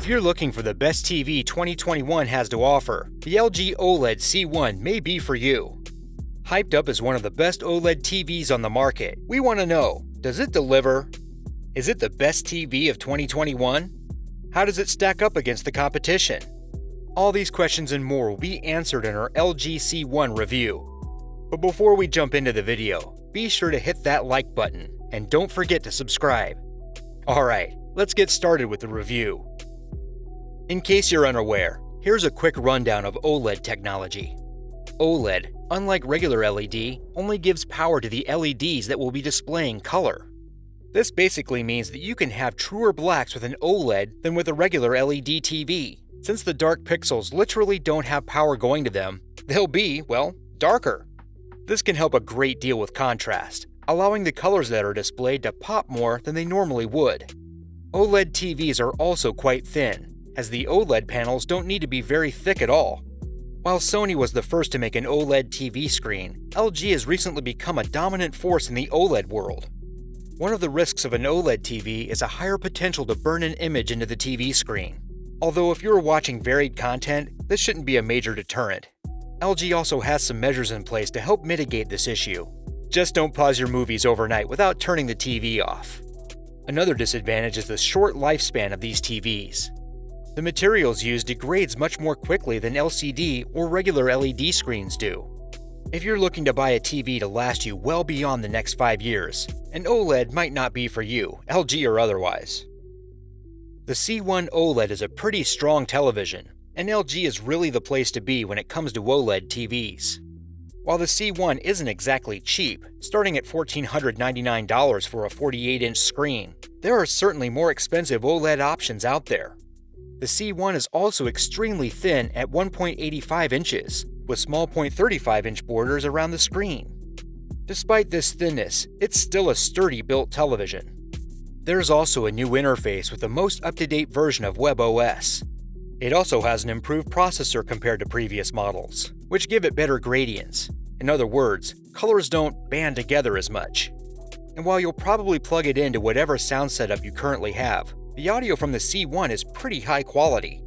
If you're looking for the best TV 2021 has to offer, the LG OLED C1 may be for you. Hyped up as one of the best OLED TVs on the market, we want to know, does it deliver? Is it the best TV of 2021? How does it stack up against the competition? All these questions and more will be answered in our LG C1 review. But before we jump into the video, be sure to hit that like button and don't forget to subscribe. Alright, let's get started with the review. In case you're unaware, here's a quick rundown of OLED technology. OLED, unlike regular LED, only gives power to the LEDs that will be displaying color. This basically means that you can have truer blacks with an OLED than with a regular LED TV. Since the dark pixels literally don't have power going to them, they'll be, well, darker. This can help a great deal with contrast, allowing the colors that are displayed to pop more than they normally would. OLED TVs are also quite thin, as the OLED panels don't need to be very thick at all. While Sony was the first to make an OLED TV screen, LG has recently become a dominant force in the OLED world. One of the risks of an OLED TV is a higher potential to burn an image into the TV screen. Although if you're watching varied content, this shouldn't be a major deterrent. LG also has some measures in place to help mitigate this issue. Just don't pause your movies overnight without turning the TV off. Another disadvantage is the short lifespan of these TVs. The materials used degrades much more quickly than LCD or regular LED screens do. If you're looking to buy a TV to last you well beyond the next 5 years, an OLED might not be for you, LG or otherwise. The C1 OLED is a pretty strong television, and LG is really the place to be when it comes to OLED TVs. While the C1 isn't exactly cheap, starting at $1,499 for a 48-inch screen, there are certainly more expensive OLED options out there. The C1 is also extremely thin at 1.85 inches, with small 0.35-inch borders around the screen. Despite this thinness, it's still a sturdy built television. There's also a new interface with the most up-to-date version of WebOS. It also has an improved processor compared to previous models, which give it better gradients. In other words, colors don't band together as much. And while you'll probably plug it into whatever sound setup you currently have, the audio from the C1 is pretty high quality.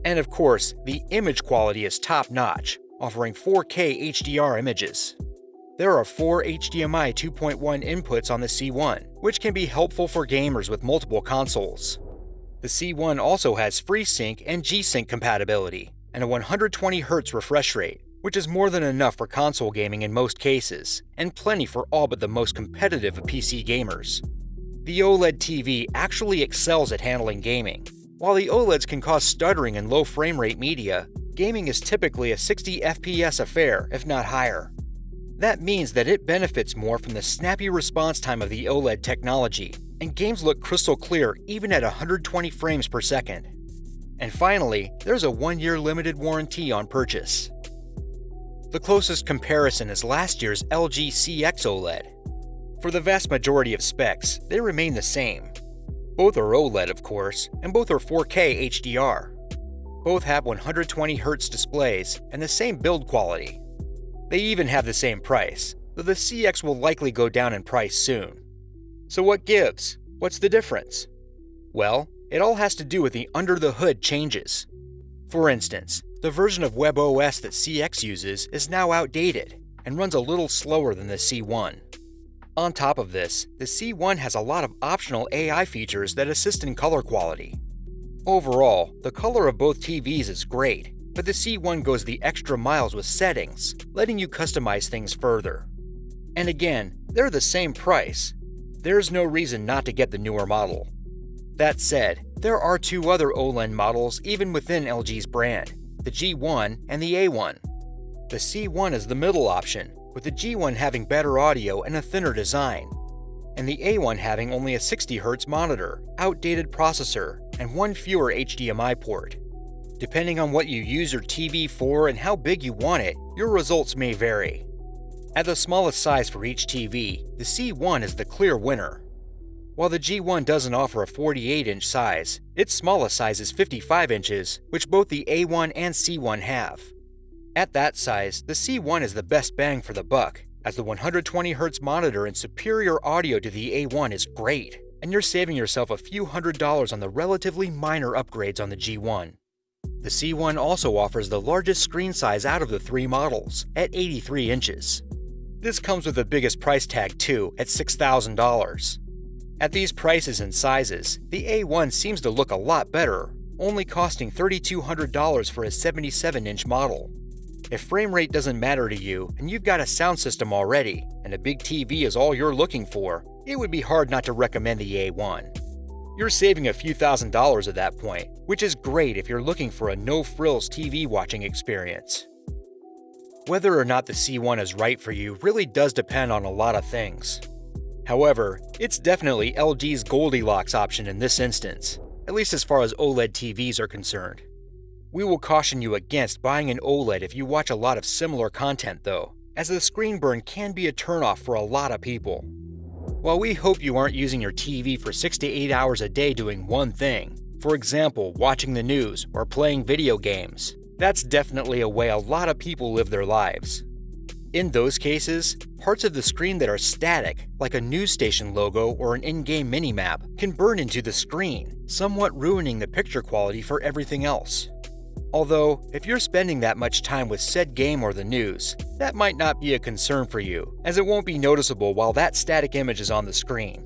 And of course, the image quality is top-notch, offering 4K HDR images. There are 4 HDMI 2.1 inputs on the C1, which can be helpful for gamers with multiple consoles. The C1 also has FreeSync and G-Sync compatibility, and a 120Hz refresh rate, which is more than enough for console gaming in most cases, and plenty for all but the most competitive of PC gamers. The OLED TV actually excels at handling gaming. While the OLEDs can cause stuttering and low frame rate media, gaming is typically a 60 FPS affair, if not higher. That means that it benefits more from the snappy response time of the OLED technology, and games look crystal clear even at 120 frames per second. And finally, there's a 1-year limited warranty on purchase. The closest comparison is last year's LG CX OLED. For the vast majority of specs, they remain the same. Both are OLED, of course, and both are 4K HDR. Both have 120Hz displays and the same build quality. They even have the same price, though the CX will likely go down in price soon. So what gives? What's the difference? Well, it all has to do with the under-the-hood changes. For instance, the version of WebOS that CX uses is now outdated and runs a little slower than the C1. On top of this, the C1 has a lot of optional AI features that assist in color quality. Overall, the color of both TVs is great, but the C1 goes the extra miles with settings, letting you customize things further. And again, they're the same price. There's no reason not to get the newer model. That said, there are 2 other OLED models even within LG's brand, the G1 and the A1. The C1 is the middle option, with the G1 having better audio and a thinner design, and the A1 having only a 60Hz monitor, outdated processor, and 1 fewer HDMI port. Depending on what you use your TV for and how big you want it, your results may vary. At the smallest size for each TV, the C1 is the clear winner. While the G1 doesn't offer a 48-inch size, its smallest size is 55 inches, which both the A1 and C1 have. At that size, the C1 is the best bang for the buck, as the 120Hz monitor and superior audio to the A1 is great, and you're saving yourself a few $100s on the relatively minor upgrades on the G1. The C1 also offers the largest screen size out of the three models, at 83 inches. This comes with the biggest price tag too, at $6,000. At these prices and sizes, the A1 seems to look a lot better, only costing $3,200 for a 77-inch model. If frame rate doesn't matter to you and you've got a sound system already, and a big TV is all you're looking for, it would be hard not to recommend the A1. You're saving a few $1,000s at that point, which is great if you're looking for a no-frills TV watching experience. Whether or not the C1 is right for you really does depend on a lot of things. However, it's definitely LG's Goldilocks option in this instance, at least as far as OLED TVs are concerned. We will caution you against buying an OLED if you watch a lot of similar content though, as the screen burn can be a turnoff for a lot of people. While we hope you aren't using your TV for 6 to 8 hours a day doing one thing, for example, watching the news or playing video games, that's definitely a way a lot of people live their lives. In those cases, parts of the screen that are static, like a news station logo or an in-game minimap, can burn into the screen, somewhat ruining the picture quality for everything else. Although, if you're spending that much time with said game or the news, that might not be a concern for you, as it won't be noticeable while that static image is on the screen.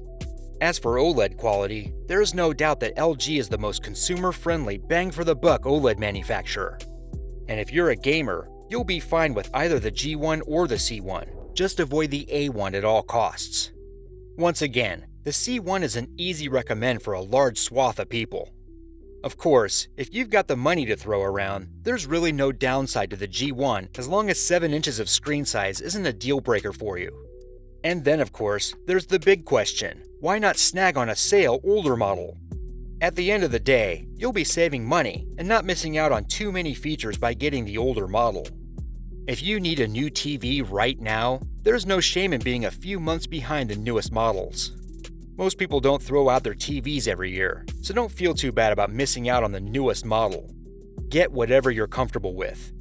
As for OLED quality, there is no doubt that LG is the most consumer-friendly bang-for-the-buck OLED manufacturer. And if you're a gamer, you'll be fine with either the G1 or the C1, just avoid the A1 at all costs. Once again, the C1 is an easy recommend for a large swath of people. Of course, if you've got the money to throw around, there's really no downside to the G1 as long as 7 inches of screen size isn't a deal breaker for you. And then of course, there's the big question, why not snag on a sale older model? At the end of the day, you'll be saving money and not missing out on too many features by getting the older model. If you need a new TV right now, there's no shame in being a few months behind the newest models. Most people don't throw out their TVs every year, so don't feel too bad about missing out on the newest model. Get whatever you're comfortable with.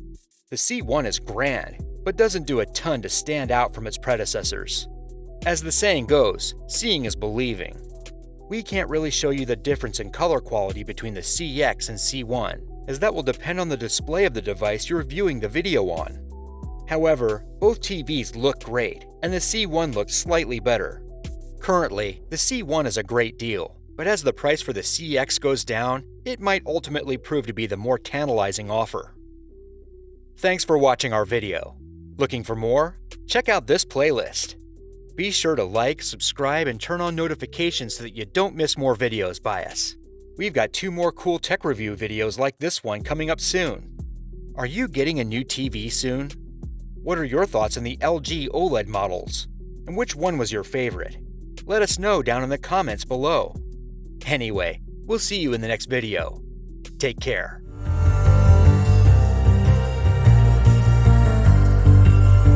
The C1 is grand, but doesn't do a ton to stand out from its predecessors. As the saying goes, seeing is believing. We can't really show you the difference in color quality between the CX and C1, as that will depend on the display of the device you're viewing the video on. However, both TVs look great, and the C1 looks slightly better. Currently, the C1 is a great deal, but as the price for the CX goes down, it might ultimately prove to be the more tantalizing offer. Thanks for watching our video. Looking for more? Check out this playlist. Be sure to like, subscribe, and turn on notifications so that you don't miss more videos by us. We've got 2 more cool tech review videos like this one coming up soon. Are you getting a new TV soon? What are your thoughts on the LG OLED models? And which one was your favorite? Let us know down in the comments below. Anyway, we'll see you in the next video. Take care.